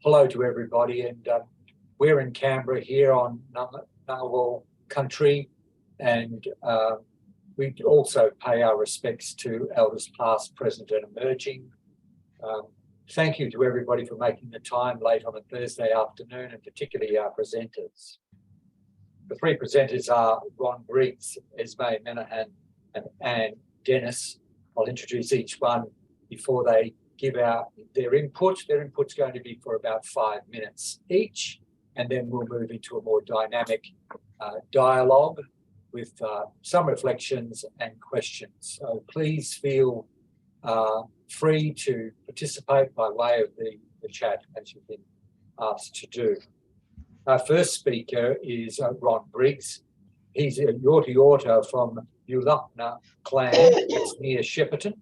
Hello to everybody, and we're in Canberra here on Ngunnawal country, and we also pay our respects to elders past, present and emerging. Thank you to everybody for making the time late on a Thursday afternoon, and particularly our presenters. The three presenters are Ron Briggs, Esmai, Manahan and Dennis. I'll introduce each one before they give out their input. Their input's going to be for about 5 minutes each, and then we'll move into a more dynamic dialogue with some reflections and questions. So please feel free to participate by way of the chat, as you've been asked to do. Our first speaker is Ron Briggs. He's a Yorta Yorta from Ulupna clan, that's near Shepparton.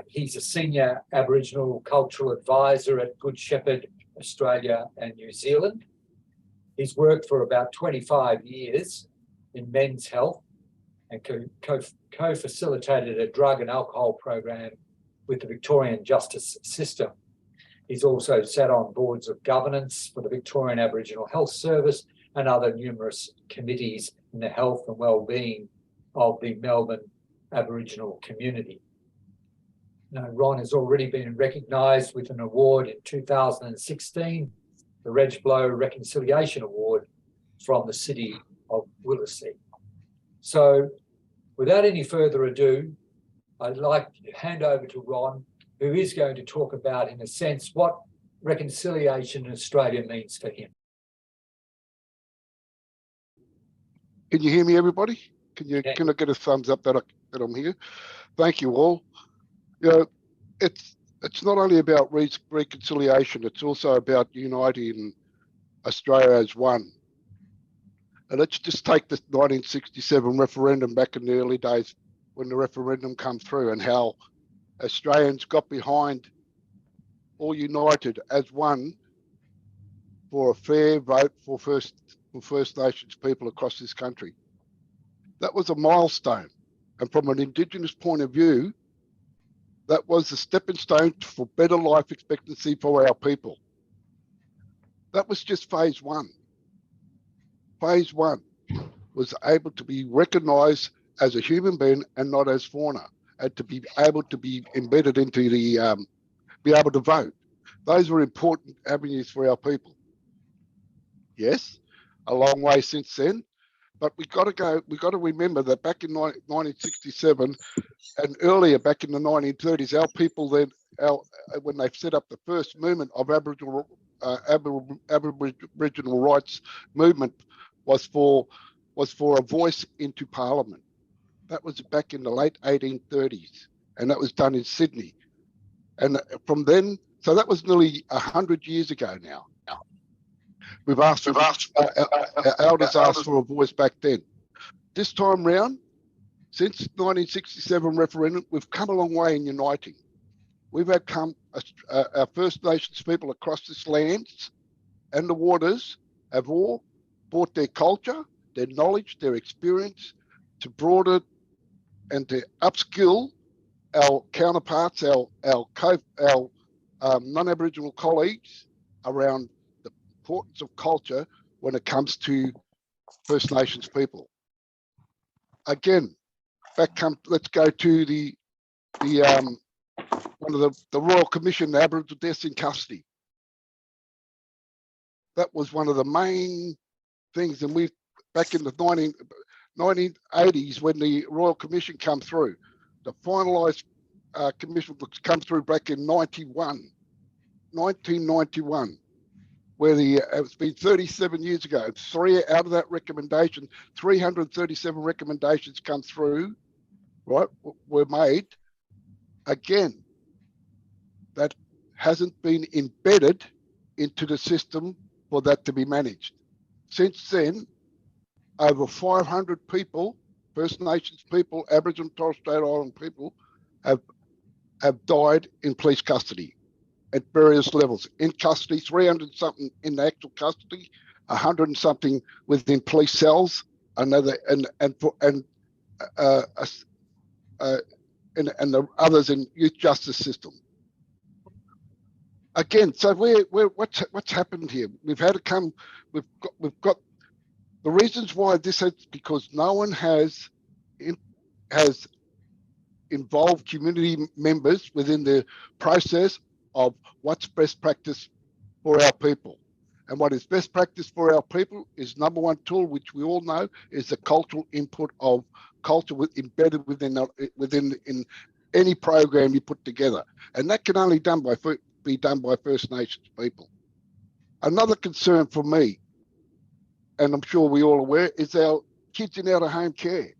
He's a senior Aboriginal cultural advisor at Good Shepherd, Australia and New Zealand. He's worked for about 25 years in men's health and co-facilitated a drug and alcohol program with the Victorian justice system. He's also sat on boards of governance for the Victorian Aboriginal Health Service and other numerous committees in the health and well-being of the Melbourne Aboriginal community. Now, Ron has already been recognised with an award in 2016, the Reg Blow Reconciliation Award from the City of Willacy. So, without any further ado, I'd like to hand over to Ron, who is going to talk about, in a sense, what reconciliation in Australia means for him. Can you hear me, everybody? Can I get a thumbs up that I'm here? Thank you all. You know, it's not only about reconciliation, it's also about uniting Australia as one. And let's just take the 1967 referendum back in the early days when the referendum came through, and how Australians got behind, all united as one, for a fair vote for First Nations people across this country. That was a milestone. And from an Indigenous point of view, that was a stepping stone for better life expectancy for our people. That was just phase one. Phase one was able to be recognised as a human being and not as fauna, and to be able to be embedded into the, be able to vote. Those were important avenues for our people. Yes, a long way since then, but we've got to remember that back in 1967 and earlier, back in the 1930s, our people then, when they set up the first movement of Aboriginal rights movement, was for a voice into Parliament. That was back in the late 1830s, and that was done in Sydney. And from then, so that was nearly 100 years ago now. Our elders asked for a voice back then. This time round, since 1967 referendum, we've come a long way in uniting. We've come, our First Nations people across this land and the waters have all brought their culture, their knowledge, their experience to broaden and to upskill our counterparts, our non-Aboriginal colleagues around the importance of culture when it comes to First Nations people. Again, let's go to the one of the Royal Commission, the Aboriginal Deaths in Custody. That was one of the main things, and we back in the 1980s when the Royal Commission came through, the finalised commission come through back in 1991, where it's been 37 years ago. 3 out of that recommendation, 337 recommendations come through, right, were made. Again, that hasn't been embedded into the system for that to be managed. Since then, over 500 people, First Nations people, Aboriginal and Torres Strait Island people, have died in police custody at various levels. In custody, 300 something in the actual custody, 100 and something within police cells, and the others in youth justice system. again, so what's happened here? We've had to come. We've got the reasons why this is because no one has involved community members within the process of what's best practice for our people. And what is best practice for our people is number one tool, which we all know, is the cultural input of culture embedded within in any program you put together. And that can only be done by First Nations people. Another concern for me, and I'm sure we're all aware, is our kids in out-of-home care.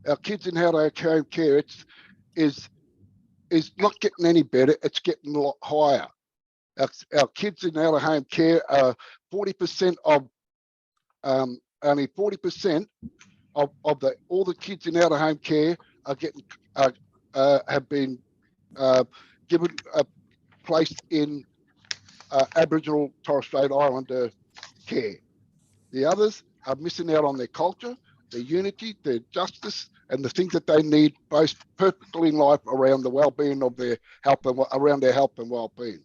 Our kids in out-of-home care is not getting any better, it's getting a lot higher. Our kids in out-of-home care are 40% of only 40% of all the kids in out-of-home care are getting have been given placed in Aboriginal Torres Strait Islander care. The others are missing out on their culture, their unity, their justice, and the things that they need most perfectly in life around the well-being of their health and around their health and well-being.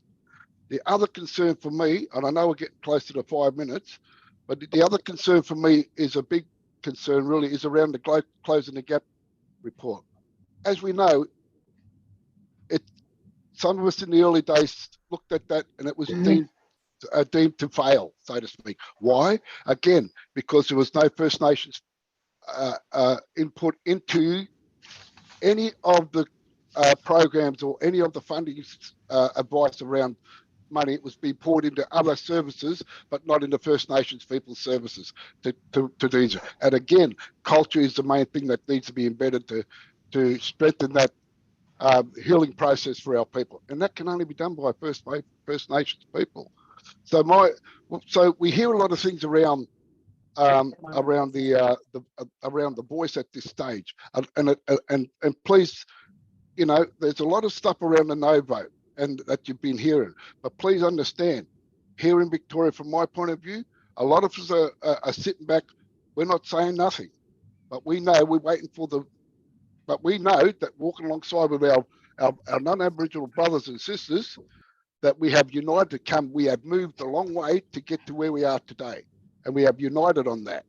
The other concern for me, and I know we're getting closer to 5 minutes, but the other concern for me is a big concern really is around the Closing the Gap report. As we know, some of us in the early days looked at that and it was deemed to fail, so to speak. Why? Again, because there was no First Nations input into any of the programs or any of the funding advice around money. It was being poured into other services, but not into First Nations people's services to these. And again, culture is the main thing that needs to be embedded to strengthen that healing process for our people, and that can only be done by First Nations people. So we hear a lot of things around the voice at this stage, and please, you know, there's a lot of stuff around the no vote and that you've been hearing, but please understand, here in Victoria, from my point of view, a lot of us are sitting back. We're not saying nothing, but we know we're waiting for the. But we know that walking alongside with our non-Aboriginal brothers and sisters, that we have united to come. We have moved a long way to get to where we are today, and we have united on that.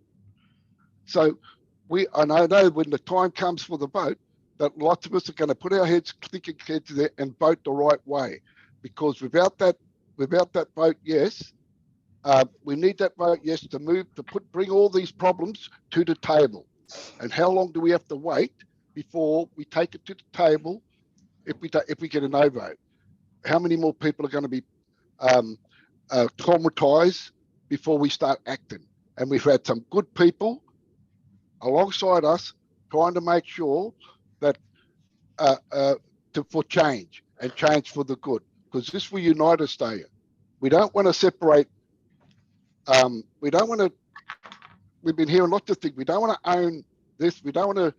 So I know when the time comes for the vote, that lots of us are going to put our heads, thinking heads there, and vote the right way, because without that vote, yes, we need that vote, yes, to bring all these problems to the table. And how long do we have to wait before we take it to the table if we get a no vote? How many more people are going to be traumatized before we start acting? And we've had some good people alongside us trying to make sure that for change and change for the good, because this will unite Australia. We don't want to separate. We don't want to. We've been hearing lots of things. We don't want to own this. We don't want to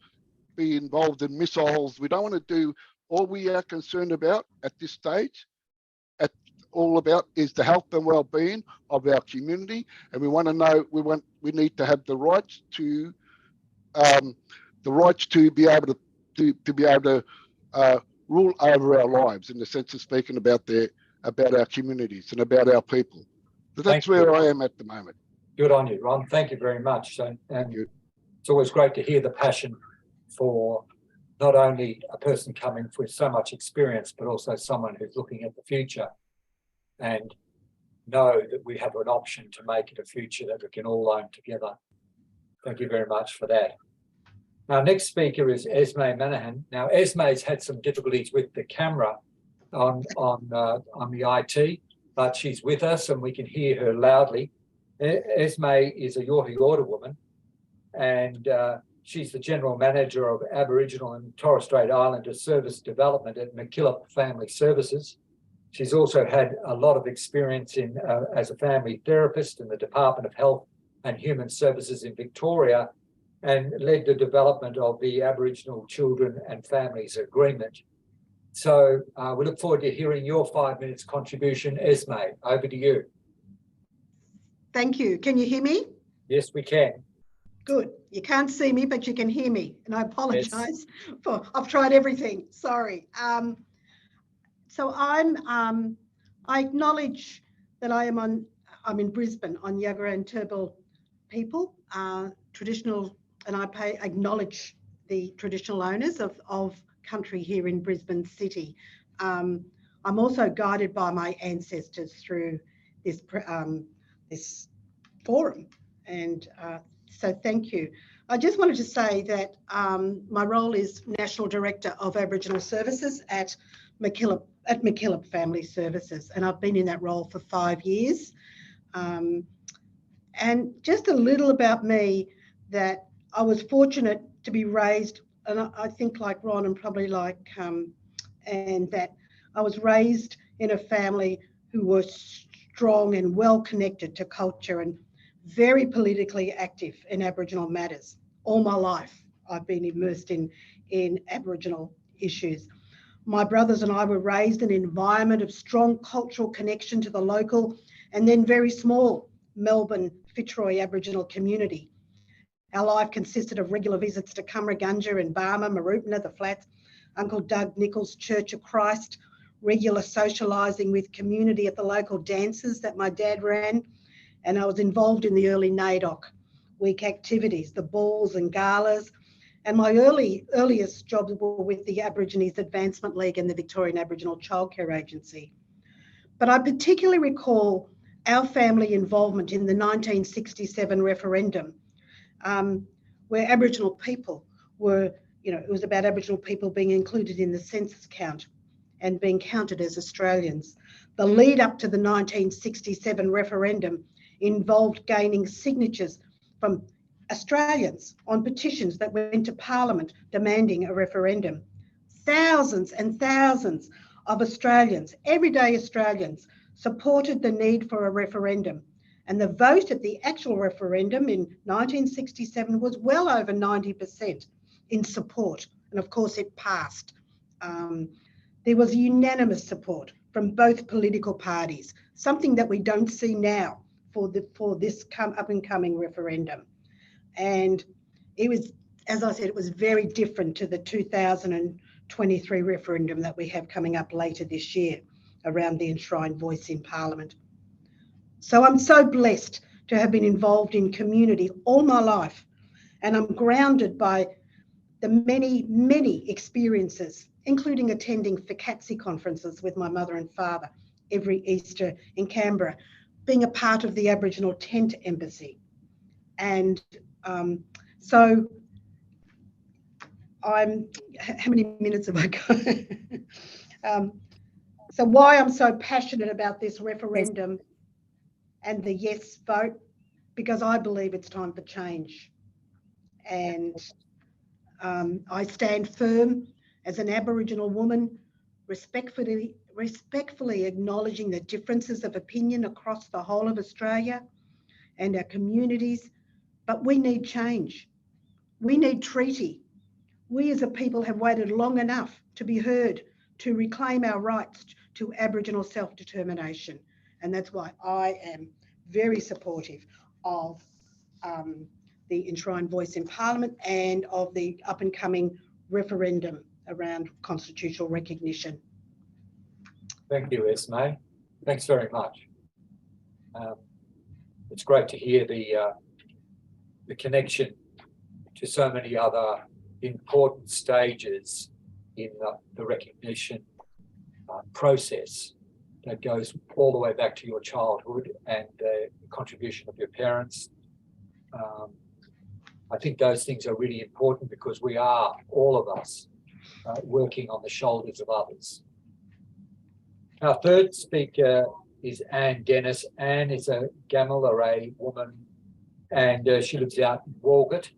be involved in missiles. We don't want to do. All we are concerned about at this stage, is the health and well-being of our community, and we want to know. We need to have the rights to be able to rule over our lives, in the sense of speaking about our communities and about our people. So that's where I am at the moment. Good on you, Ron. Thank you very much. And it's always great to hear the passion for not only a person coming with so much experience, but also someone who's looking at the future and know that we have an option to make it a future that we can all own together. Thank you very much for that. Our next speaker is Esmai Manahan. Now, Esmai's had some difficulties with the camera on the IT, but she's with us and we can hear her loudly. Esmai is a Yorta Yorta woman, and she's the General Manager of Aboriginal and Torres Strait Islander Service Development at McKillop Family Services. She's also had a lot of experience as a family therapist in the Department of Health and Human Services in Victoria, and led the development of the Aboriginal Children and Families Agreement. So we look forward to hearing your 5 minutes contribution. Esmai, over to you. Thank you. Can you hear me? Yes, we can. Good. You can't see me, but you can hear me. And I apologise I've tried everything. Sorry. So I'm I acknowledge that I'm in Brisbane on Yagara and Turrbal people, traditional, and I acknowledge the traditional owners of country here in Brisbane City. I'm also guided by my ancestors through this forum, and so thank you. I just wanted to say that my role is National Director of Aboriginal Services at MacKillop Family Services, and I've been in that role for 5 years. And just a little about me, that I was fortunate to be raised, and I think like Ron and probably like and that I was raised in a family who were strong and well connected to culture and very politically active in Aboriginal matters. All my life, I've been immersed in Aboriginal issues. My brothers and I were raised in an environment of strong cultural connection to the local and then very small Melbourne Fitzroy Aboriginal community. Our life consisted of regular visits to Cumragunja and Barma, Marupna, the Flats, Uncle Doug Nichols' Church of Christ, regular socialising with community at the local dances that my dad ran, and I was involved in the early NAIDOC week activities, the balls and galas, and my earliest jobs were with the Aborigines Advancement League and the Victorian Aboriginal Childcare Agency. But I particularly recall our family involvement in the 1967 referendum, where Aboriginal people were, it was about Aboriginal people being included in the census count and being counted as Australians. The lead up to the 1967 referendum involved gaining signatures from Australians on petitions that went to Parliament demanding a referendum. Thousands and thousands of Australians, everyday Australians, supported the need for a referendum. And the vote at the actual referendum in 1967 was well over 90% in support. And of course it passed. There was unanimous support from both political parties, something that we don't see now for this up and coming referendum. And it was, as I said, it was very different to the 2023 referendum that we have coming up later this year around the enshrined voice in Parliament. So I'm so blessed to have been involved in community all my life, and I'm grounded by the many, many experiences, including attending Fakatsi conferences with my mother and father every Easter in Canberra, being a part of the Aboriginal Tent Embassy. And so how many minutes have I got? So why I'm so passionate about this referendum and the yes vote, because I believe it's time for change. And I stand firm as an Aboriginal woman, respectfully acknowledging the differences of opinion across the whole of Australia and our communities, but we need change. We need treaty. We as a people have waited long enough to be heard, to reclaim our rights to Aboriginal self-determination. And that's why I am very supportive of the enshrined voice in Parliament and of the up and coming referendum around constitutional recognition. Thank you, Esmai. Thanks very much. It's great to hear the connection to so many other important stages in the recognition process that goes all the way back to your childhood and the contribution of your parents. I think those things are really important because we are, all of us, working on the shoulders of others. Our third speaker is Anne Dennis. Anne is a Gamma-Array woman, and she lives out in Walgett.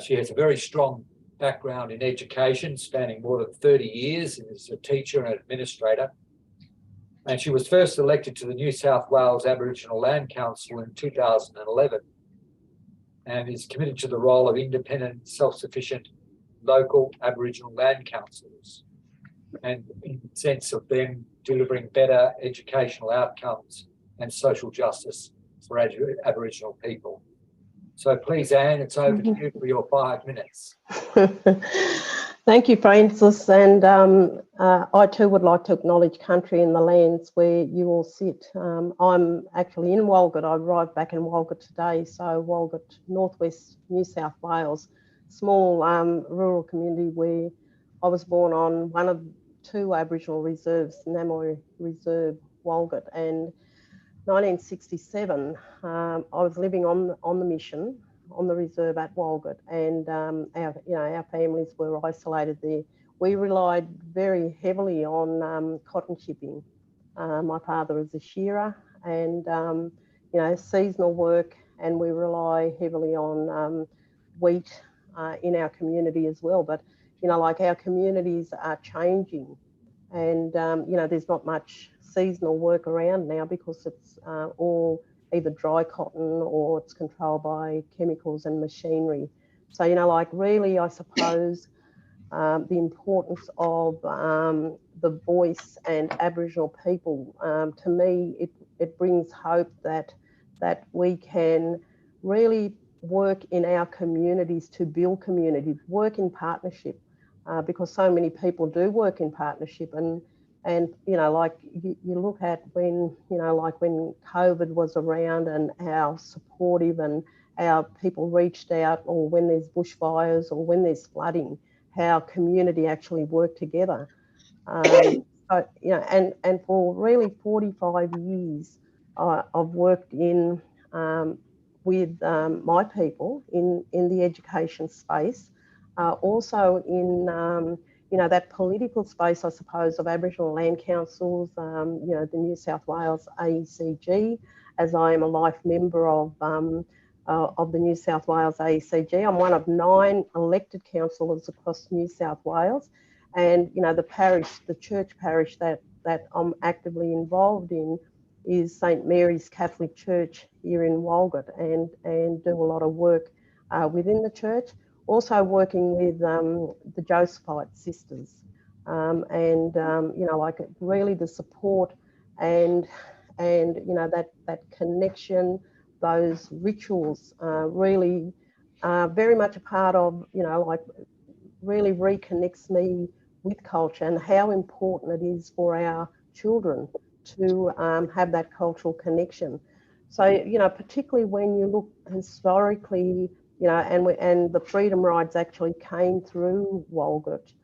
She has a very strong background in education, spanning more than 30 years as a teacher and administrator. And she was first elected to the New South Wales Aboriginal Land Council in 2011 and is committed to the role of independent, self-sufficient local Aboriginal land councils, and in the sense of them delivering better educational outcomes and social justice for Aboriginal people. So please, Anne, it's over to you for your 5 minutes. Thank you, Francis. And I too would like to acknowledge country and the lands where you all sit. I'm actually in Walgett. I arrived back in Walgett today. So Walgett, northwest New South Wales, small rural community where I was born on one of two Aboriginal reserves, Namoy Reserve, Walgett. And 1967, I was living on the mission, on the reserve at Walgett, and our families were isolated there. We relied very heavily on cotton shipping. My father is a shearer, and seasonal work, and we rely heavily on wheat in our community as well. But like our communities are changing, and there's not much seasonal work around now because it's all either dry cotton or it's controlled by chemicals and machinery. So really, I suppose the importance of the voice and Aboriginal people, to me it brings hope that we can really work in our communities to build communities, work in partnership. Because so many people do work in partnership, and you look at when when COVID was around and how supportive and how people reached out, or when there's bushfires or when there's flooding, how community actually work together. And for really 45 years, I've worked in with my people in the education space. Also in that political space, I suppose, of Aboriginal land councils, the New South Wales AECG, as I am a life member of the New South Wales AECG. I'm one of 9 elected councillors across New South Wales, and the church parish that I'm actively involved in is St Mary's Catholic Church here in Walgett, and do a lot of work within the church. Also working with the Josephite sisters, really the support and that connection, those rituals, really very much a part of really reconnects me with culture and how important it is for our children to have that cultural connection. So particularly when you look historically. And the freedom rides actually came through Walgett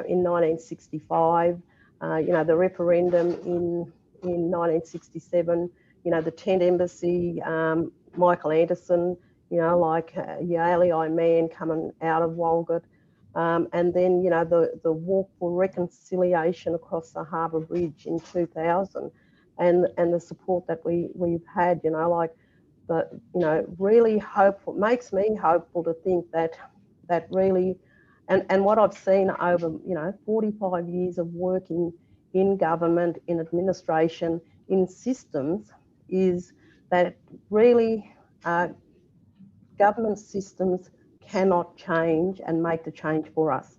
in 1965. The referendum in 1967. The tent embassy, Michael Anderson. Yaley man coming out of Walgett, and then the walk for reconciliation across the Harbour Bridge in 2000, and the support that we've had. But really hopeful, makes me hopeful to think that really, and what I've seen over 45 years of working in government, in administration, in systems, is that really government systems cannot change and make the change for us.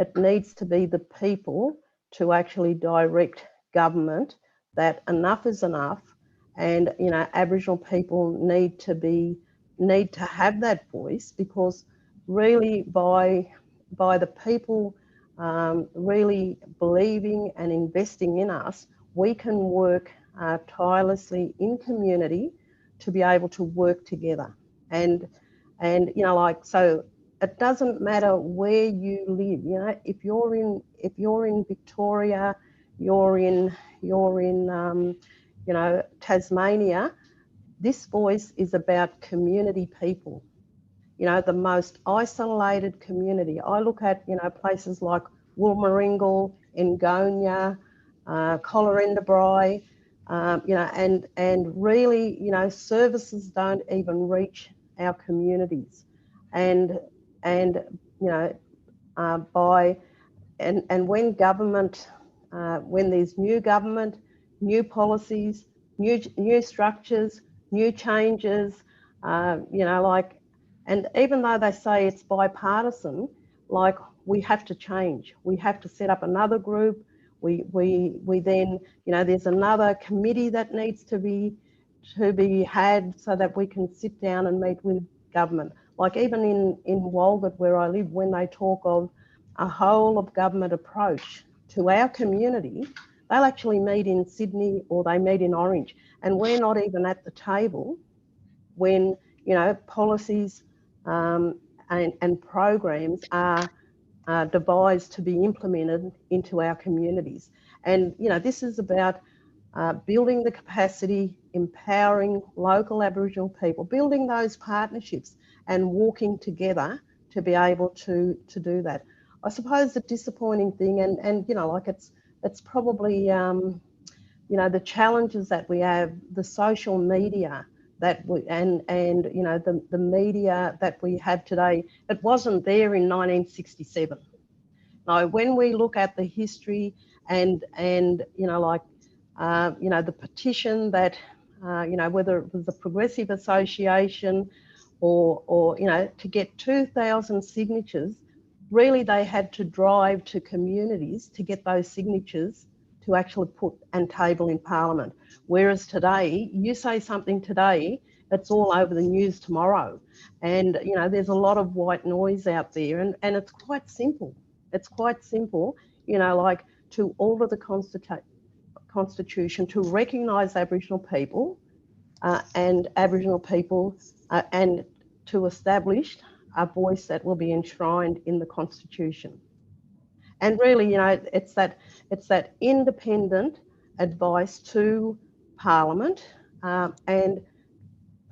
It needs to be the people to actually direct government, that enough is enough. And Aboriginal people need to have that voice, because really by the people really believing and investing in us, we can work tirelessly in community to be able to work together. And so it doesn't matter where you live. If you're in Victoria, you're in Tasmania, this voice is about community people. The most isolated community. I look at, places like Wollmaringal, Ngonia, Colarendabri, and really, services don't even reach our communities. And when government, when there's new government, new policies, new structures, new changes, and even though they say it's bipartisan, we have to change. We have to set up another group. We then, there's another committee that needs to be had so that we can sit down and meet with government. Like even in Walgett where I live, when they talk of a whole of government approach to our community, they'll actually meet in Sydney or they meet in Orange, and we're not even at the table when, you know, policies and programs are devised to be implemented into our communities. And, you know, this is about building the capacity, empowering local Aboriginal people, building those partnerships and walking together to be able to do that. I suppose the disappointing thing, and you know, like it's probably, you know, the challenges that we have, the social media that we, and you know, the media that we have today, it wasn't there in 1967. Now, when we look at the history and you know, like, you know, the petition that, you know, whether it was the Progressive Association or you know, to get 2,000 signatures, really they had to drive to communities to get those signatures to actually put and table in Parliament. Whereas today, you say something today, it's all over the news tomorrow. And, you know, there's a lot of white noise out there, and it's quite simple. It's quite simple, you know, like to alter the Constitution to recognise Aboriginal people and Aboriginal people and to establish a voice that will be enshrined in the Constitution. And really, you know, it's that independent advice to Parliament, and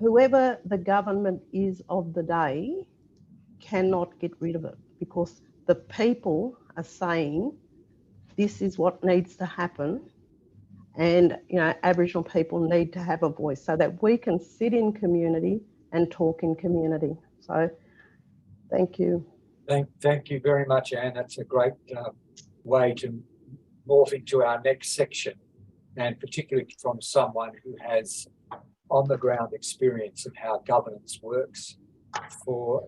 whoever the government is of the day cannot get rid of it, because the people are saying this is what needs to happen, and, you know, Aboriginal people need to have a voice so that we can sit in community and talk in community. So thank you. Thank you very much, Anne. That's a great way to morph into our next section, and particularly from someone who has on-the-ground experience of how governance works for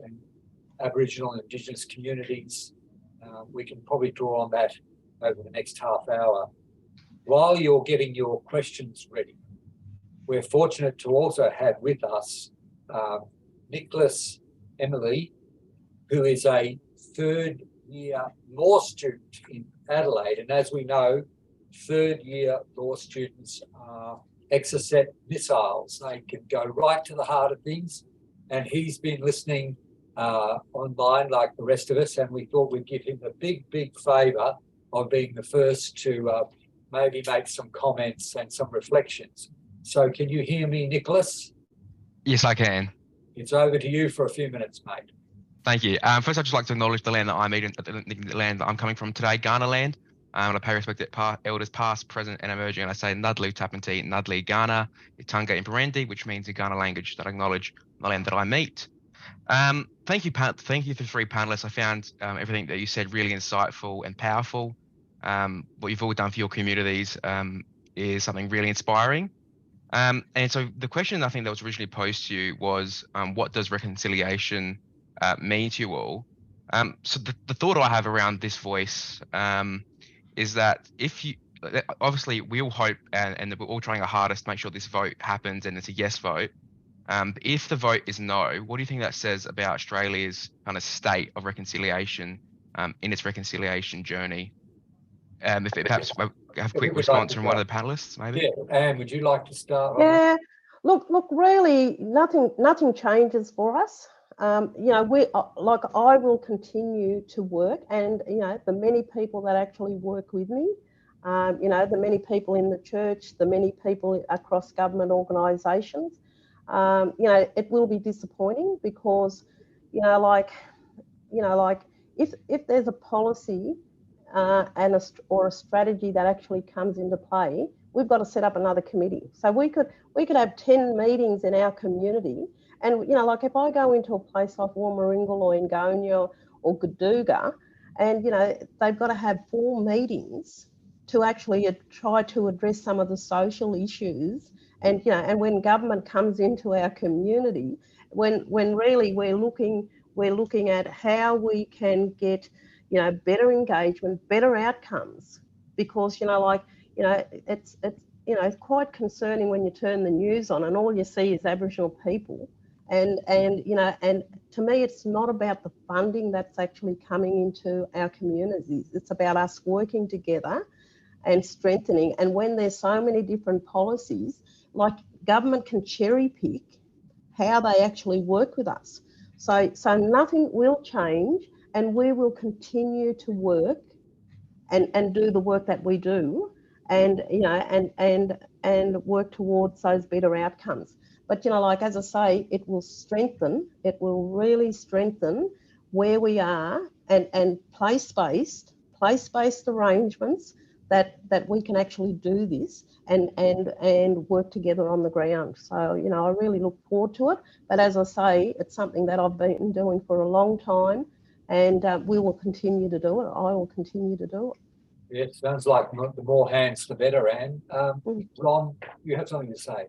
Aboriginal and Indigenous communities. We can probably draw on that over the next half hour. While you're getting your questions ready, we're fortunate to also have with us Nicolas, Emili, who is a third-year law student in Adelaide. And as we know, third-year law students are exocet missiles. They can go right to the heart of things. And he's been listening online like the rest of us, and we thought we'd give him the big favour of being the first to maybe make some comments and some reflections. So can you hear me, Nicolas? Yes, I can. It's over to you for a few minutes, mate. Thank you. First, I'd just like to acknowledge the land that I'm eating, the land that I'm coming from today, Garner land. And I pay respect to elders past, present, and emerging. And I say Nudlu Tapinti, Nudli Garner, Itunga Imperendi, which means in Garner language that I acknowledge the land that I meet. Thank you for the three panelists. I found everything that you said really insightful and powerful. What you've all done for your communities is something really inspiring. And so the question I think that was originally posed to you was, what does reconciliation mean to you all? So the thought I have around this voice is that if you, obviously we all hope and we're all trying our hardest to make sure this vote happens and it's a yes vote. But if the vote is no, what do you think that says about Australia's kind of state of reconciliation in its reconciliation journey? If it perhaps have a quick response from one of the panelists, maybe. Yeah, Anne, would you like to start? Yeah, look, really, nothing changes for us. You know, we like I will continue to work, and you know, the many people that actually work with me, you know, the many people in the church, the many people across government organisations. You know, it will be disappointing because, you know, like if there's a policy or a strategy that actually comes into play, we've got to set up another committee. So we could have 10 meetings in our community, and you know, like if I go into a place like Warmaringal or Ingonia or Gaduga, and you know, they've got to have 4 meetings to actually try to address some of the social issues. And you know, and when government comes into our community, when really we're looking at how we can get, you know, better engagement, better outcomes, because you know, like, you know, it's you know, it's quite concerning when you turn the news on and all you see is Aboriginal people And you know, and to me, it's not about the funding that's actually coming into our communities. It's about us working together and strengthening. And when there's so many different policies, like government can cherry pick how they actually work with us. So nothing will change, and we will continue to work and do the work that we do, and you know, and work towards those better outcomes. But you know, like as I say, it will strengthen. It will really strengthen where we are, and place-based arrangements that we can actually do this and work together on the ground. So you know, I really look forward to it. But as I say, it's something that I've been doing for a long time, and we will continue to do it. I will continue to do it. Yeah, it sounds like the more hands, the better, Anne. Ron, you have something to say?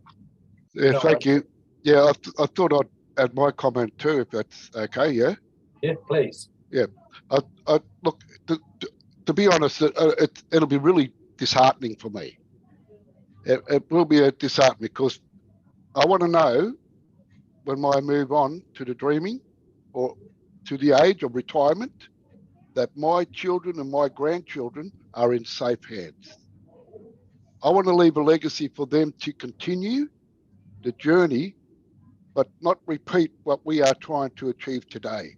Yeah, No, thank you. Yeah, I thought I'd add my comment too, if that's okay, yeah? Yeah, please. Yeah, I look, to be honest, it'll be really disheartening for me. It will be a disheartening because I want to know when I move on to the dreaming or to the age of retirement that my children and my grandchildren are in safe hands. I want to leave a legacy for them to continue the journey, but not repeat what we are trying to achieve today.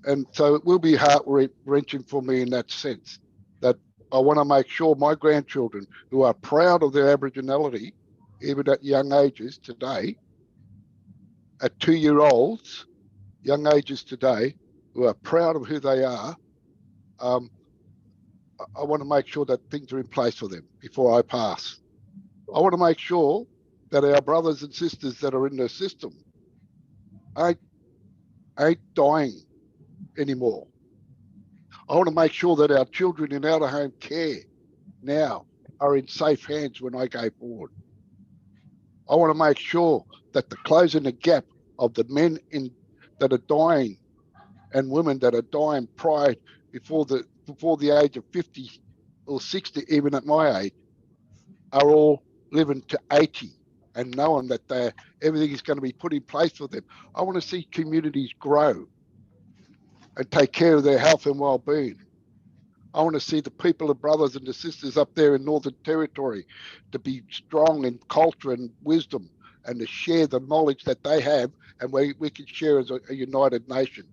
And so it will be heart-wrenching for me in that sense, that I want to make sure my grandchildren who are proud of their Aboriginality, even at young ages today, at 2-year-olds, young ages today, who are proud of who they are, I want to make sure that things are in place for them before I pass. I want to make sure that our brothers and sisters that are in the system ain't dying anymore. I want to make sure that our children in out of home care now are in safe hands when I go forward. I want to make sure that the closing the gap of the men that are dying and women that are dying prior before the age of 50 or 60, even at my age, are all living to 80 and knowing that everything is going to be put in place for them. I want to see communities grow and take care of their health and well-being. I want to see the people, the brothers and the sisters up there in Northern Territory to be strong in culture and wisdom and to share the knowledge that they have, and we can share as a united nation.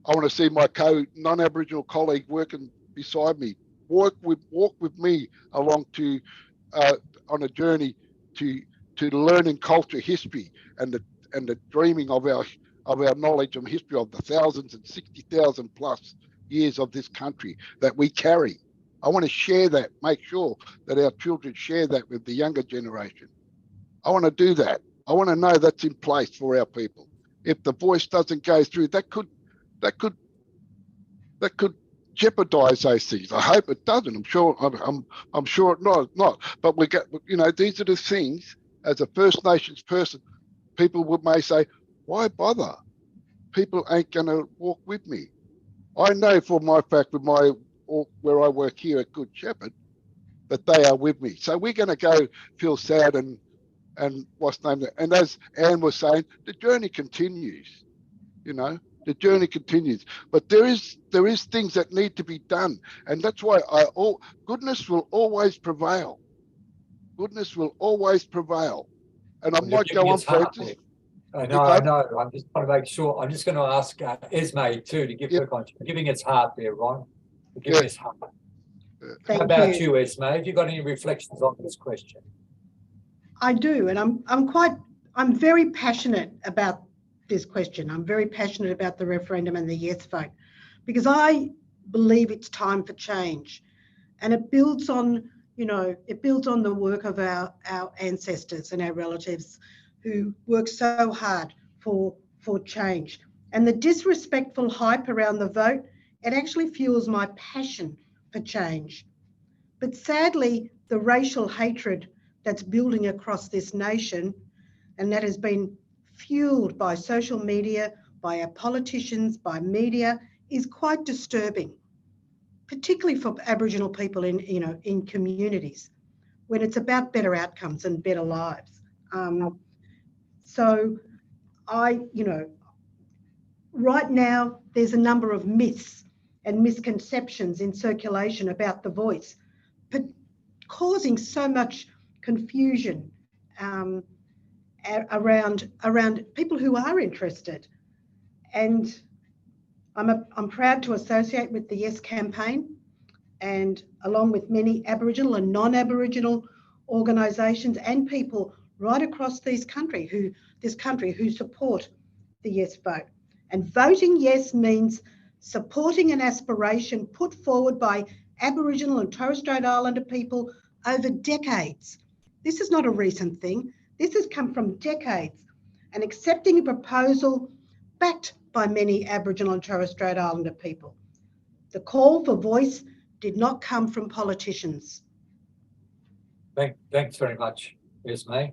I want to see my non-Aboriginal colleague working beside me, walk with me along to on a journey to learning culture, history, and the dreaming of our knowledge and history of the thousands and 60,000 plus years of this country that we carry. I want to share that, make sure that our children share that with the younger generation. I want to do that. I want to know that's in place for our people. If the voice doesn't go through, that could jeopardize those things. I hope it doesn't. I'm sure it not. But we get, you know, these are the things as a First Nations person, people may say, why bother? People ain't going to walk with me. I know for my fact with where I work here at Good Shepherd that they are with me. So we're going to go feel sad and what's named. And as Anne was saying, the journey continues. You know, the journey continues. But there is things that need to be done, and that's why goodness will always prevail. Goodness will always prevail. And I might go on, Francis. I know. I'm just trying to make sure. I'm just going to ask Esmai too to give her contribution. Giving its heart there, Ron. Giving its heart. How about you, Esmai? Have you got any reflections on this question? I do, and I'm very passionate about this question. I'm very passionate about the referendum and the yes vote, because I believe it's time for change, and it builds on, you know, it builds on the work of our ancestors and our relatives who worked so hard for change. And the disrespectful hype around the vote, it actually fuels my passion for change. But sadly, the racial hatred that's building across this nation, and that has been fueled by social media, by our politicians, by media, is quite disturbing, particularly for Aboriginal people in communities when it's about better outcomes and better lives. So right now there's a number of myths and misconceptions in circulation about the voice, but causing so much confusion around people who are interested. And I'm proud to associate with the Yes campaign, and along with many Aboriginal and non-Aboriginal organisations and people right across this country who support the Yes vote. And voting yes means supporting an aspiration put forward by Aboriginal and Torres Strait Islander people over decades. This is not a recent thing. This has come from decades. And accepting a proposal backed by many Aboriginal and Torres Strait Islander people. The call for voice did not come from politicians. Thanks very much, Esmai.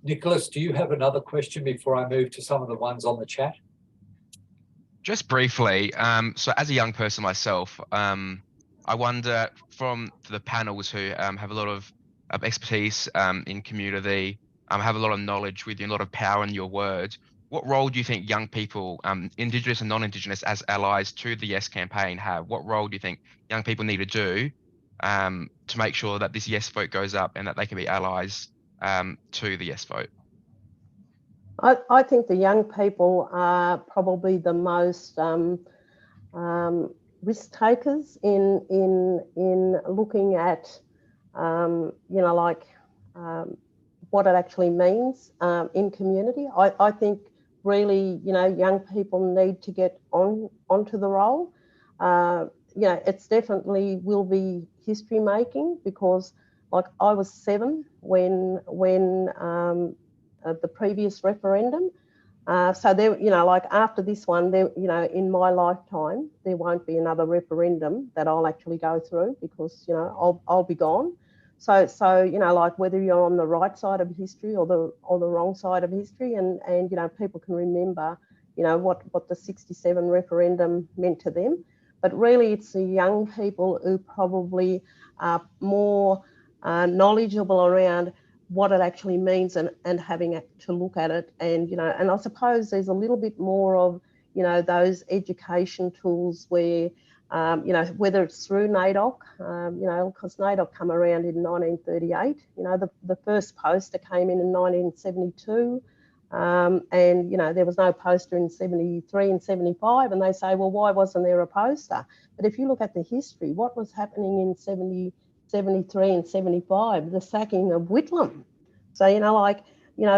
Nicolas, do you have another question before I move to some of the ones on the chat? Just briefly, so as a young person myself, I wonder from the panels who have a lot of expertise in community, have a lot of knowledge with you, a lot of power in your words, what role do you think young people, Indigenous and non-Indigenous, as allies to the Yes campaign have? What role do you think young people need to do to make sure that this Yes vote goes up and that they can be allies to the Yes vote? I think the young people are probably the most risk takers in looking at what it actually means in community. I think really young people need to get onto the role. It's definitely will be history making, because like I was 7 when the previous referendum. So there, after this one, there, in my lifetime, there won't be another referendum that I'll actually go through, because, I'll be gone. So whether you're on the right side of history or the wrong side of history, and people can remember, what the 67 referendum meant to them. But really, it's the young people who probably are more knowledgeable around what it actually means and having to look at it. And, and I suppose there's a little bit more of, those education tools where, whether it's through NAIDOC, because NAIDOC come around in 1938, the first poster came in 1972. And, there was no poster in 73 and 75, and they say, well, why wasn't there a poster? But if you look at the history, what was happening in 73 and 75, the sacking of Whitlam. So,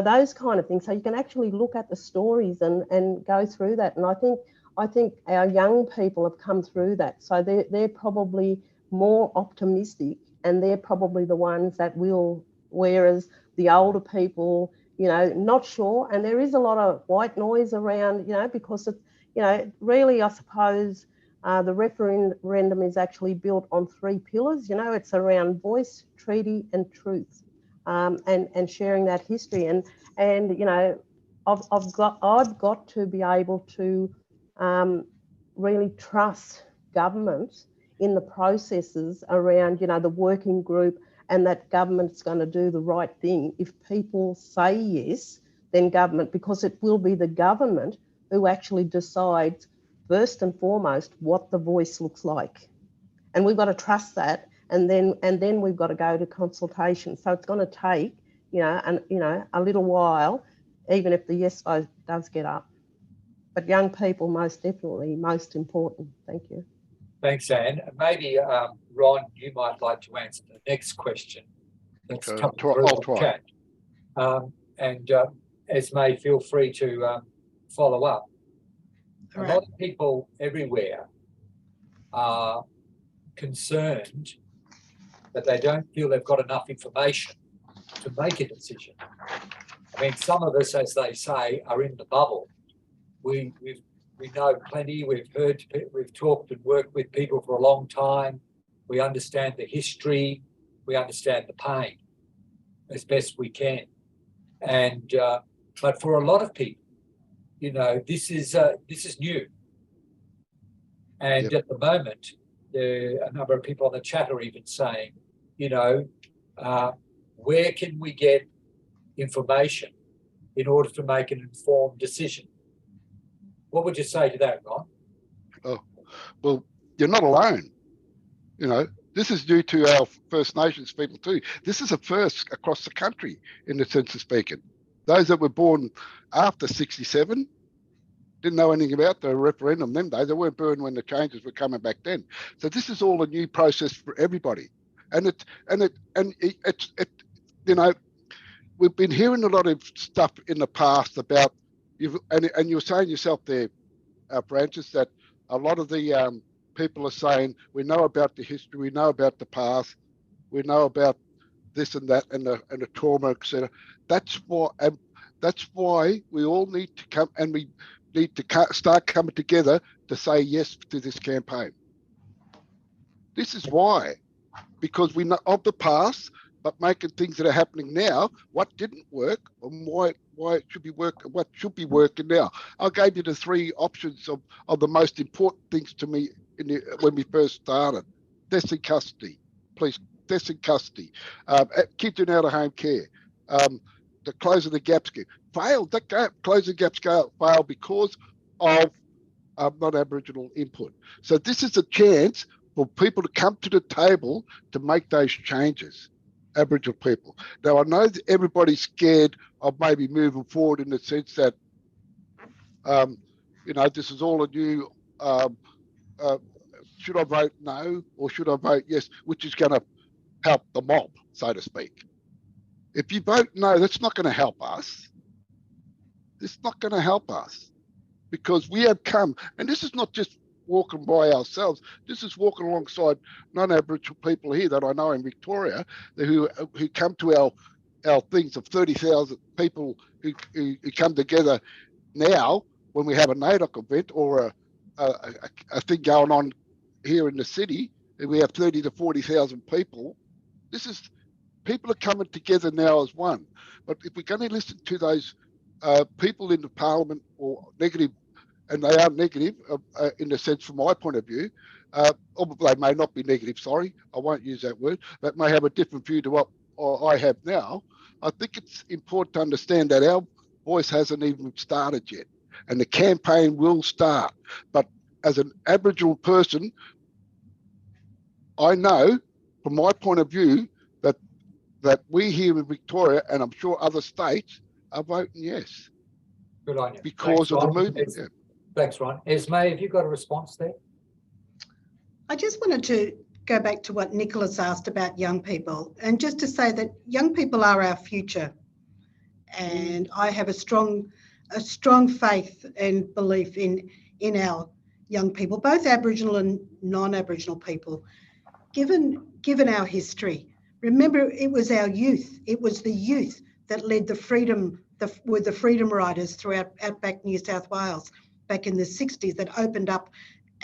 those kind of things. So you can actually look at the stories and go through that. And I think our young people have come through that. So they're probably more optimistic, and they're probably the ones that will, whereas the older people, not sure. And there is a lot of white noise around, because it's, really, I suppose, the referendum is actually built on 3 pillars. It's around voice, treaty, and truth, and sharing that history. And I've got to be able to really trust government in the processes around, the working group, and that government's going to do the right thing. If people say yes, then government, because it will be the government who actually decides first and foremost what the voice looks like, and we've got to trust that, and then we've got to go to consultation. So it's going to take a little while, even if the yes vote does get up. But young people, most definitely, most important. Thank you. Thanks, Anne. Maybe Ron, you might like to answer the next question that's come through the chat. And Esmai, feel free to follow up. A lot of people everywhere are concerned that they don't feel they've got enough information to make a decision. I mean, some of us, as they say, are in the bubble. We know plenty. We've talked and worked with people for a long time. We understand the history. We understand the pain as best we can. And but for a lot of people, this is new. And at the moment, a number of people on the chat are even saying, where can we get information in order to make an informed decision. What would you say to that, Ron? Oh, well, you're not alone. You know, this is due to our First Nations people too. This is a first across the country in the sense of speaking. Those that were born after 67 didn't know anything about the referendum them days. They weren't born when the changes were coming back then. So this is all a new process for everybody. And it's you know, we've been hearing a lot of stuff in the past about and you're saying yourself there, Francis, that a lot of the people are saying we know about the history, we know about the past, we know about this and that and the trauma, etc. That's why we all need to come, and we need to start coming together to say yes to this campaign. This is why, because we know of the past, but making things that are happening now, what didn't work and why it should be working, what should be working now. I gave you the 3 options of the most important things to me when we first started. Deaths in custody, please, deaths in custody, kids in out-of-home care, the closing the gaps failed. That closing gaps failed because of non-Aboriginal input. So this is a chance for people to come to the table to make those changes. Aboriginal people. Now, I know that everybody's scared of maybe moving forward in the sense that, you know, this is all a new, should I vote no or should I vote yes, which is going to help the mob, so to speak. If you vote no, that's not going to help us. It's not going to help us because we have come, and this is not just walking by ourselves. This is walking alongside non-Aboriginal people here that I know in Victoria who come to our things of 30,000 people who come together now when we have a NAIDOC event or a thing going on here in the city, and we have 30 to 40,000 people. This is, people are coming together now as one. But if we're going to listen to those people in the parliament or negative, and they are negative in the sense from my point of view, or they may not be negative, sorry, I won't use that word, but may have a different view to what I have now. I think it's important to understand that our voice hasn't even started yet, and the campaign will start. But as an Aboriginal person, I know from my point of view that we here in Victoria, and I'm sure other states, are voting yes. Good on you. Because of the movement. Yeah. Thanks, Ron. Esmai, have you got a response there? I just wanted to go back to what Nicolas asked about young people, and just to say that young people are our future. And I have a strong faith and belief in our young people, both Aboriginal and non-Aboriginal people. Given our history, remember it was our youth. It was the youth that led the freedom riders throughout outback New South Wales back in the 60s that opened up,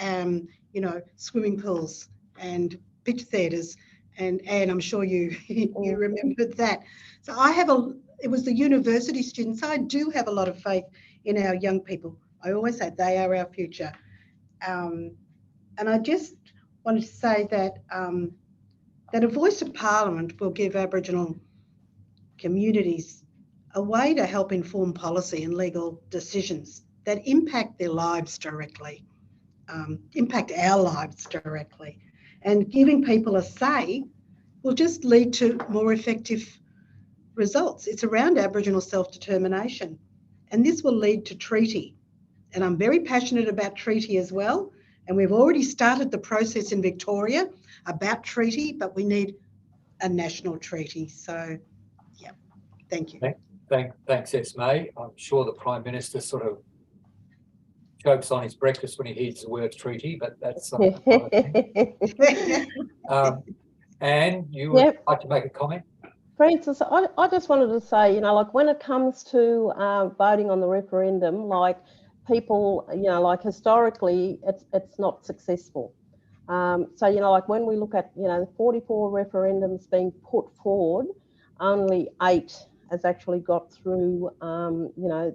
you know, swimming pools and pitch theatres, and I'm sure you remembered that. So it was the university students. I do have a lot of faith in our young people. I always say they are our future. And I just wanted to say that that a voice of Parliament will give Aboriginal communities a way to help inform policy and legal decisions that impact their lives directly, impact our lives directly. And giving people a say will just lead to more effective results. It's around Aboriginal self-determination, and this will lead to treaty. And I'm very passionate about treaty as well. And we've already started the process in Victoria about treaty, but we need a national treaty. So, yeah, thank you. Thanks, Esmai. I'm sure the Prime Minister sort of chokes on his breakfast when he hears the word treaty, but that's something. And you would like to make a comment? Francis, I just wanted to say, you know, like when it comes to voting on the referendum, like people, you know, like historically, it's not successful. So, you know, like when we look at, you know, 44 referendums being put forward, only 8 has actually got through, you know,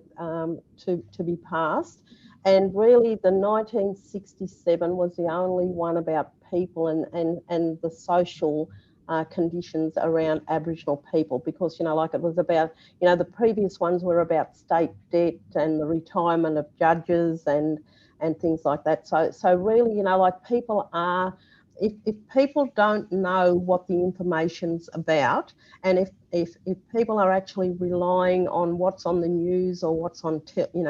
to be passed. And really the 1967 was the only one about people and the social conditions around Aboriginal people, because, you know, like it was about, you know, the previous ones were about state debt and the retirement of judges and things like that. So really, you know, like people are, if people don't know what the information's about, and if people are actually relying on what's on the news or what's on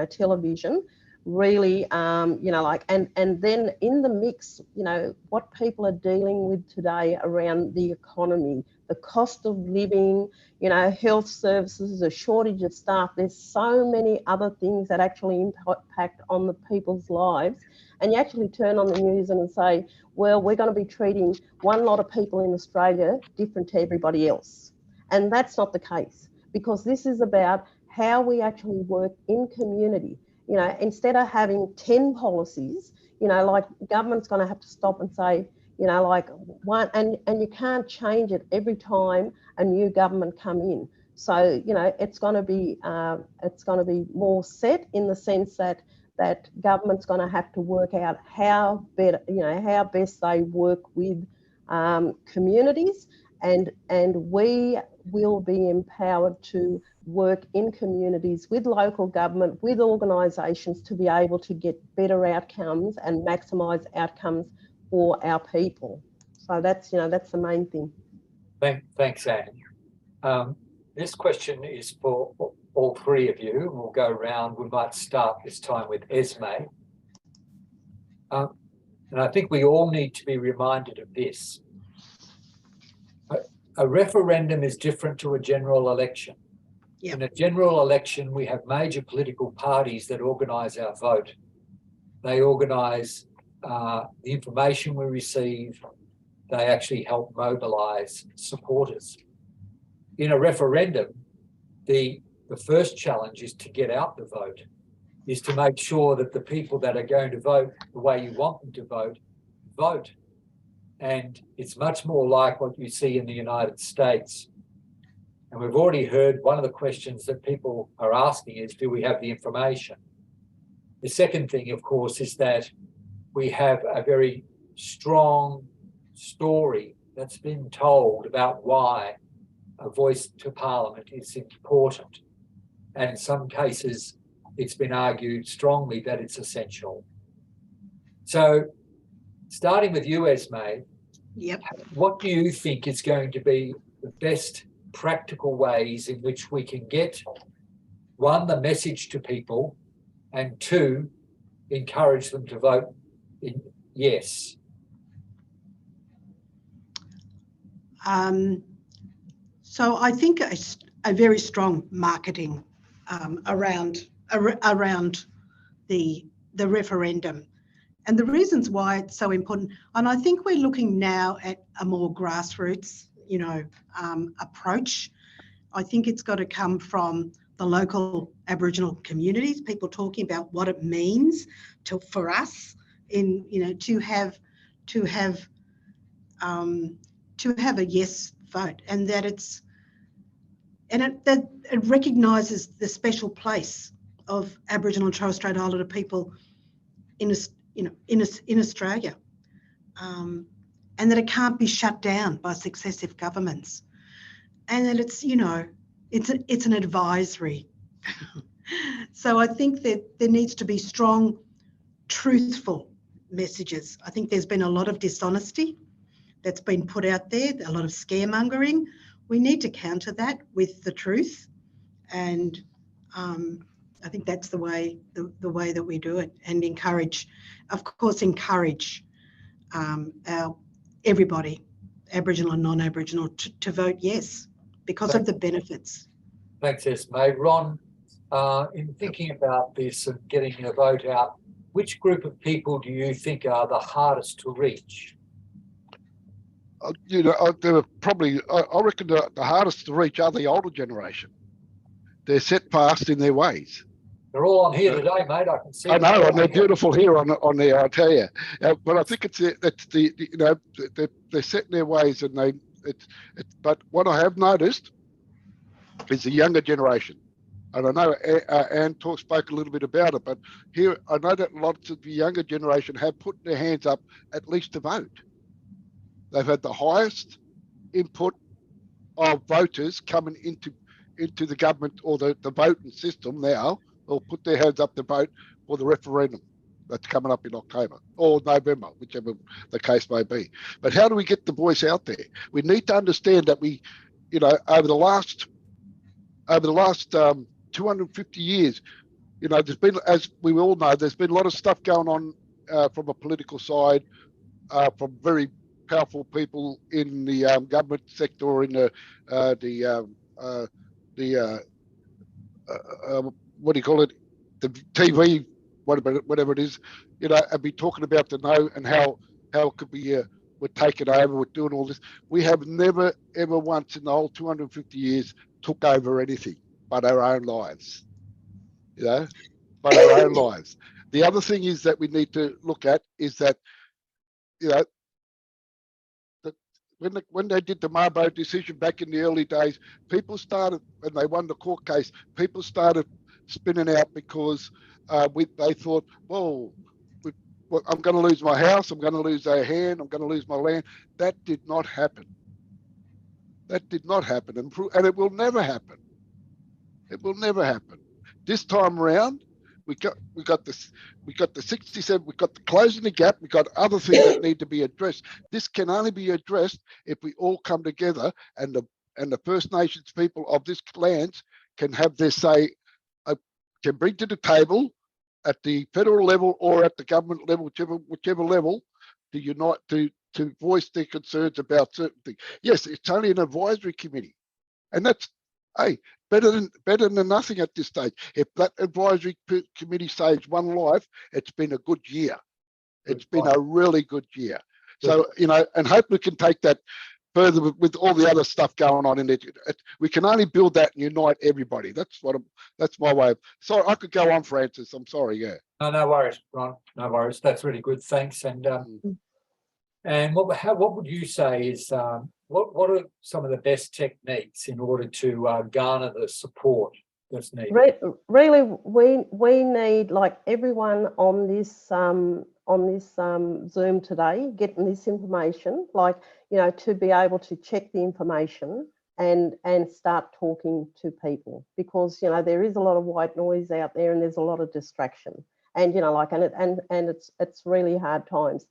television, really, you know, like, and then in the mix, you know, what people are dealing with today around the economy, the cost of living, you know, health services, a shortage of staff. There's so many other things that actually impact on the people's lives. And you actually turn on the news and say, well, we're going to be treating one lot of people in Australia different to everybody else. And that's not the case, because this is about how we actually work in community. You know, instead of having 10 policies, you know, like government's going to have to stop and say, you know, like one, and you can't change it every time a new government come in. So, you know, it's going to be more set in the sense that government's going to have to work out how better, you know, how best they work with communities, and we will be empowered to work in communities with local government, with organisations, to be able to get better outcomes and maximise outcomes for our people. So that's, you know, that's the main thing. Thanks, Anne. This question is for all three of you. We'll go around. We might start this time with Esmai. And I think we all need to be reminded of this. A referendum is different to a general election. Yep. In a general election, we have major political parties that organise our vote. They organise the information we receive. They actually help mobilise supporters. In a referendum, the first challenge is to get out the vote, is to make sure that the people that are going to vote the way you want them to vote, vote. And it's much more like what you see in the United States. And we've already heard one of the questions that people are asking is, do we have the information? The second thing, of course, is that we have a very strong story that's been told about why a voice to Parliament is important. And in some cases, it's been argued strongly that it's essential. So, starting with you, Esmai, yep. What do you think is going to be the best practical ways in which we can get, one, the message to people, and two, encourage them to vote in yes? So I think a very strong marketing around the referendum. And the reasons why it's so important, and I think we're looking now at a more grassroots, you know, approach. I think it's got to come from the local Aboriginal communities, people talking about what it means for us in, you know, to have a yes vote, and that it recognises the special place of Aboriginal and Torres Strait Islander people in Australia, and that it can't be shut down by successive governments, and that it's, you know, it's an advisory. So I think that there needs to be strong, truthful messages. I think there's been a lot of dishonesty that's been put out there, a lot of scaremongering. We need to counter that with the truth, and I think that's the way that we do it, and encourage everybody, Aboriginal and non-Aboriginal, to vote yes because of the benefits. Thanks, Esmai. Ron, in thinking about this and getting a vote out, which group of people do you think are the hardest to reach? You know, they're probably, I reckon the hardest to reach are the older generation. They're set fast in their ways. They're all on here today, mate. I can see. I know, and they're beautiful here on there, I tell you. But I think it's the you know, they're set in their ways, and but what I have noticed is the younger generation. And I know Anne spoke a little bit about it, but here I know that lots of the younger generation have put their hands up at least to vote. They've had the highest input of voters coming into the government or the voting system now, or put their hands up to vote for the referendum that's coming up in October or November, whichever the case may be. But how do we get the voice out there? We need to understand that we, you know, over the last 250 years, you know, there's been, as we all know, there's been a lot of stuff going on from a political side, from very powerful people in the government sector or in the what do you call it, the TV, whatever it is, you know, and be talking about the no and how it could be we're taking over, we're doing all this. We have never ever once in the whole 250 years took over anything but our own lives, you know, but our own lives. The other thing is that we need to look at is that, you know, that when they did the Mabo decision back in the early days, people started, and they won the court case, people started spinning out because they thought, well, I'm going to lose my house, I'm going to lose a hand, I'm going to lose my land. That did not happen. That did not happen, and it will never happen. It will never happen. This time around, we got the 67, we got the closing the gap, we got other things that need to be addressed. This can only be addressed if we all come together, and the First Nations people of this lands can have their say, can bring to the table at the federal level or at the government level, whichever level, to unite to voice their concerns about certain things. Yes, it's only an advisory committee, and that's, hey, better than nothing at this stage. If that advisory committee saves one life, it's been a good year. It's been a really good year. So, you know, and hope we can take that further with all the other stuff going on in it. We can only build that and unite everybody. That's my way of, sorry, I could go on, Francis. I'm sorry, yeah. No worries, Ron. No worries. That's really good. Thanks. And what would you say is what are some of the best techniques in order to garner the support that's needed? Really, we need, like, everyone on this Zoom today getting this information, like, you know, to be able to check the information and start talking to people, because, you know, there is a lot of white noise out there and there's a lot of distraction, and, you know, like, and it's really hard times.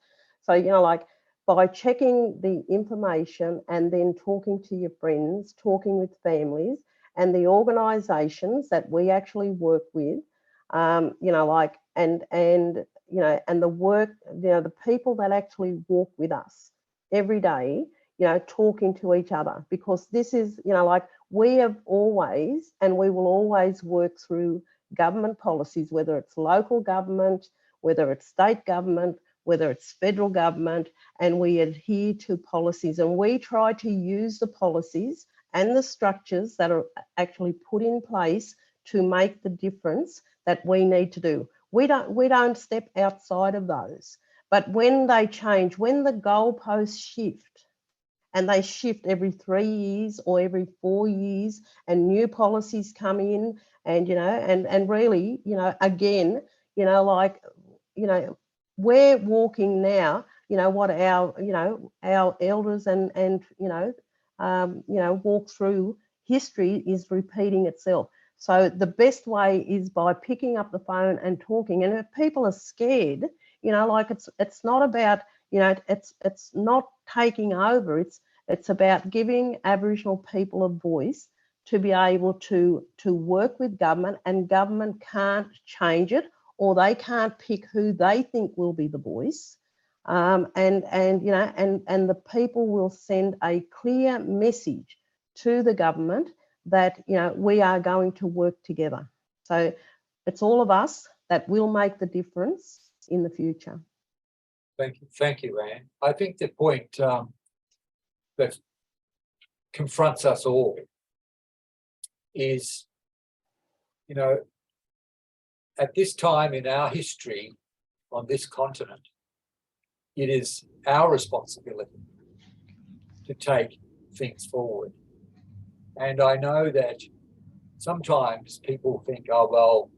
So, you know, like, by checking the information and then talking to your friends, talking with families and the organisations that we actually work with, you know, like, and you know, and the work, you know, the people that actually walk with us every day, you know, talking to each other, because this is, you know, like, we have always, and we will always work through government policies, whether it's local government, whether it's state government, whether it's federal government, and we adhere to policies, and we try to use the policies and the structures that are actually put in place to make the difference that we need to do. We don't step outside of those. But when they change, when the goalposts shift, and they shift every 3 years or every 4 years, and new policies come in, and, you know, and really, you know, again, you know, like, you know, we're walking now, you know, what our elders and walk through history is repeating itself. So the best way is by picking up the phone and talking. And if people are scared, you know, like, it's not about, you know, it's not taking over. It's about giving Aboriginal people a voice to be able to work with government, and government can't change it, or they can't pick who they think will be the voice. And you know, and the people will send a clear message to the government that, you know, we are going to work together. So it's all of us that will make the difference in the future. Thank you, Anne. I think the point that confronts us all is, you know, at this time in our history on this continent, it is our responsibility to take things forward. And I know that sometimes people think, oh, well,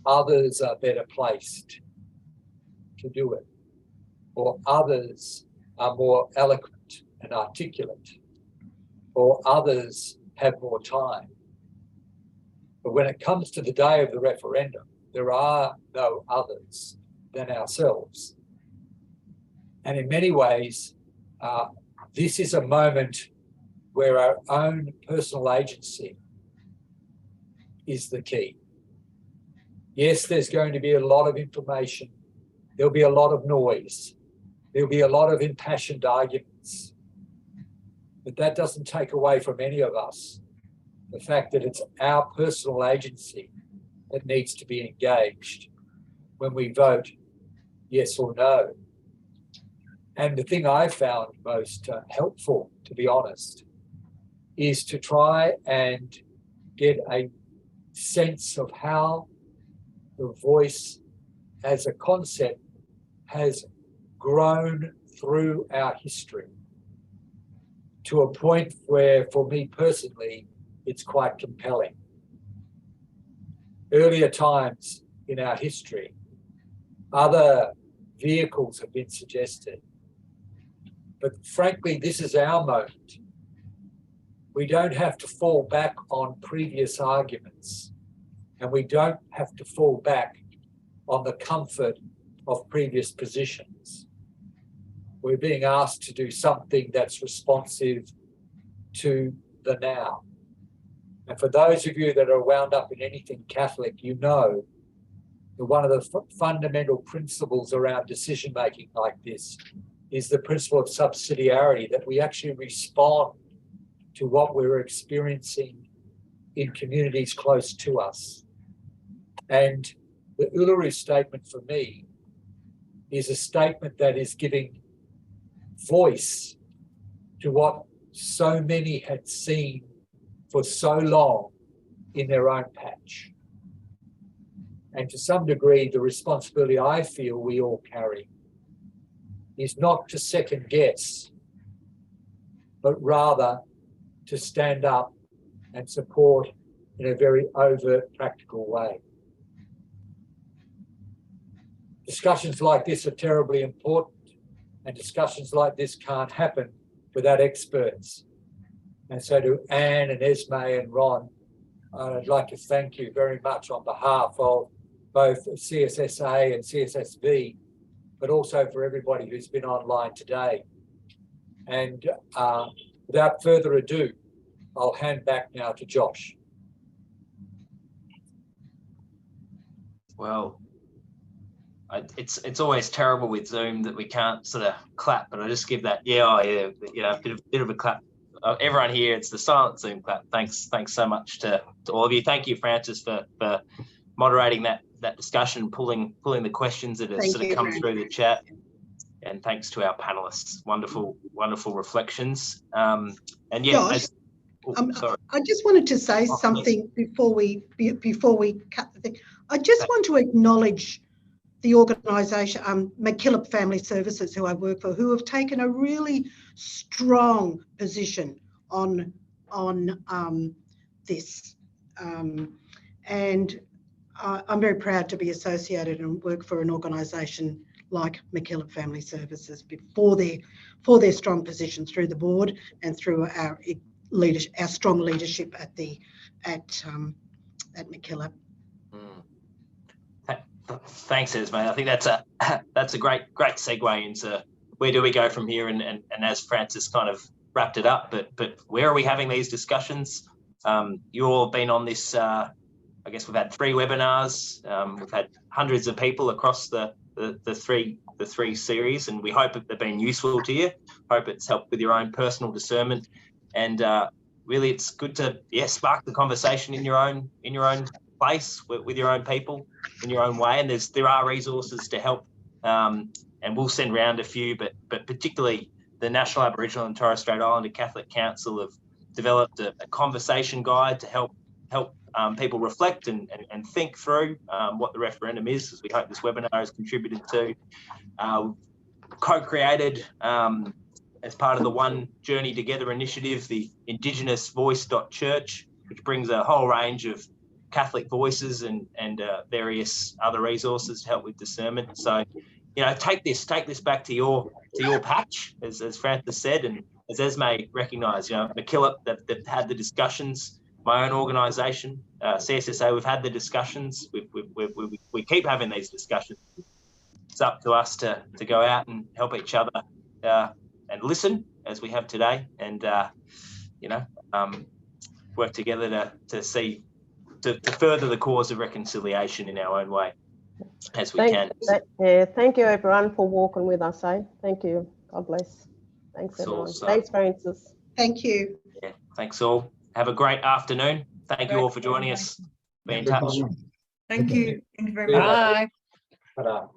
others are better placed to do it, or others are more eloquent and articulate or others have more time. But when it comes to the day of the referendum, there are no others than ourselves. And in many ways, this is a moment where our own personal agency is the key. Yes, there's going to be a lot of information. There'll be a lot of noise. There'll be a lot of impassioned arguments. But that doesn't take away from any of us the fact that it's our personal agency that needs to be engaged when we vote yes or no. And the thing I found most helpful, to be honest, is to try and get a sense of how the voice as a concept has grown through our history to a point where, for me personally, it's quite compelling. Earlier times in our history, other vehicles have been suggested. But frankly, this is our moment. We don't have to fall back on previous arguments, and we don't have to fall back on the comfort of previous positions. We're being asked to do something that's responsive to the now. And for those of you that are wound up in anything Catholic, you know that one of the fundamental principles around decision-making like this is the principle of subsidiarity, that we actually respond to what we're experiencing in communities close to us. And the Uluru statement for me is a statement that is giving voice to what so many had seen for so long in their own patch. And to some degree, the responsibility I feel we all carry is not to second guess, but rather to stand up and support in a very overt, practical way. Discussions like this are terribly important, and discussions like this can't happen without experts. And so to Anne and Esmai and Ron, I'd like to thank you very much on behalf of both CSSA and CSSV, but also for everybody who's been online today. And without further ado, I'll hand back now to Josh. Well, it's always terrible with Zoom that we can't sort of clap, but I just give that, a bit of a clap. Everyone here, it's the silent Zoom clap. Thanks so much to all of you. Thank you, Francis, for moderating that discussion, pulling the questions that have sort of come through the chat. And thanks to our panelists. Wonderful reflections. And yeah, Josh, I just wanted to say something before we cut the thing. I just want to acknowledge the organisation, MacKillop Family Services, who I work for, who have taken a really strong position on this. And I'm very proud to be associated and work for an organisation like MacKillop Family Services for their strong position through the board and through our leadership, our strong leadership at MacKillop. Thanks, Esmai. I think that's a great segue into where do we go from here, and as Francis kind of wrapped it up, but where are we having these discussions? You all have been on this. I guess we've had 3 webinars. We've had hundreds of people across the three series, and we hope that they've been useful to you. Hope it's helped with your own personal discernment, and really, it's good to spark the conversation in your own place with your own people in your own way. And there are resources to help, and we'll send round a few, but particularly the National Aboriginal and Torres Strait Islander Catholic Council have developed a conversation guide to help people reflect and think through what the referendum is, as we hope this webinar has contributed to. Co-created as part of the One Journey Together initiative, the IndigenousVoice.church, which brings a whole range of Catholic voices and various other resources to help with discernment. So, take this back to your patch, as Francis said, and as Esmai recognised, Nicolas, they've had the discussions. My own organisation, CSSA, we've had the discussions. We keep having these discussions. It's up to us to go out and help each other and listen, as we have today, and work together to further the cause of reconciliation in our own way as we can. Thank you everyone for walking with us. Thank you. God bless. Thanks everyone. Thanks, Francis. Thank you. Yeah, thanks all. Have a great afternoon. Thank you all for joining us. Be in touch. Thank you. Thank you very Yeah. much. Ta-da.